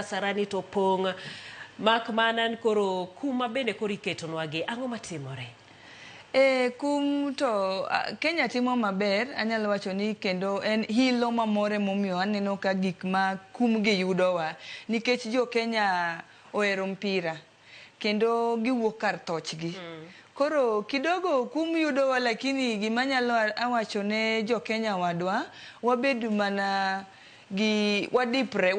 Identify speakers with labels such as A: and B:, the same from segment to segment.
A: Sarani to pong mak manan koro kuma bende koro iketonwa gi ang'o matimore?
B: Kum to Kenya timo maber, anyalo wacho ni kendo en hilo mamore momiyo aneno ka gik ma kum gi yudowa nikech jo Kenya ohero mpira kendo giwuok kar thochgi. Koro kidogo kum yudowa, lakini gima nyalo awacho ne jo Kenya wadwa, wabed mana gi wadipre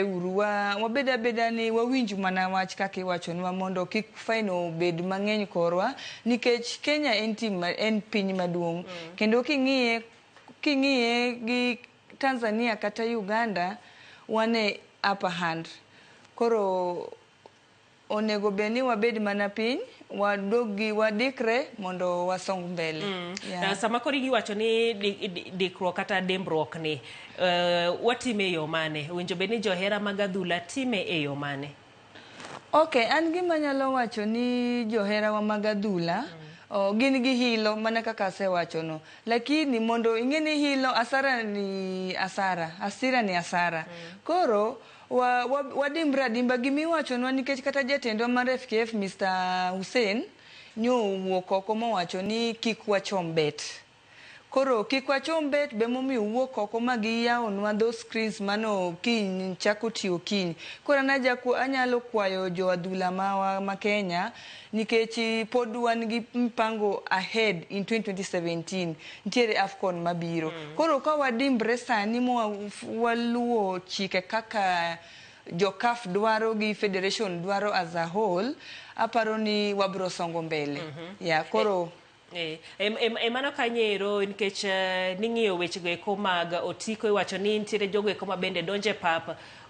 B: uru, wabed abeda ni wawinj mana wach kaka iwachonwa mondo kik faino bed mang'eny korwa, nikech Kenya en piny maduong'. Kendo king'iye gi Tanzania kata Uganda, wan e upper hand. Koro onego bed ni wabed mana piny, wadikre mondo wasong mbele.
A: Sama koro iwacho ni dikruok kata dimbruok ni, watime e yo mane? Winjo bed ni johera mag adhula time e yo mane?
B: An gima nyalo wacho ni joherawa mag adhula gin gi hilo mana kaka asewachono, lakini mondo ing'e ni hilo asara ni asara. Koro wadimbra dimba gimiwachonwa, nikech kata jatendwa mar FKF Mr. Hussein nyowuok oko mowacho ni kik wachom bet. Koro kik wachom bet be momiyo wuok oko ma giyawonwa those screens mano kiny chako tiyo kiny. Koro anyalo kwayo jo adhula ma Kenya, nikech pod wan gi mpango ahead in 2017 nitiere AFCON mabiro. Koro ka wadimbre sani waluwo chike kaka jo CAF dwaro gi Federation dwaro as a whole, aparo ni wabro songo mbele. Koro
A: mano kanyero, nikech ning'iyo weche go eko mag otiko iwacho ni nitiere jogo eko ma bende donje pap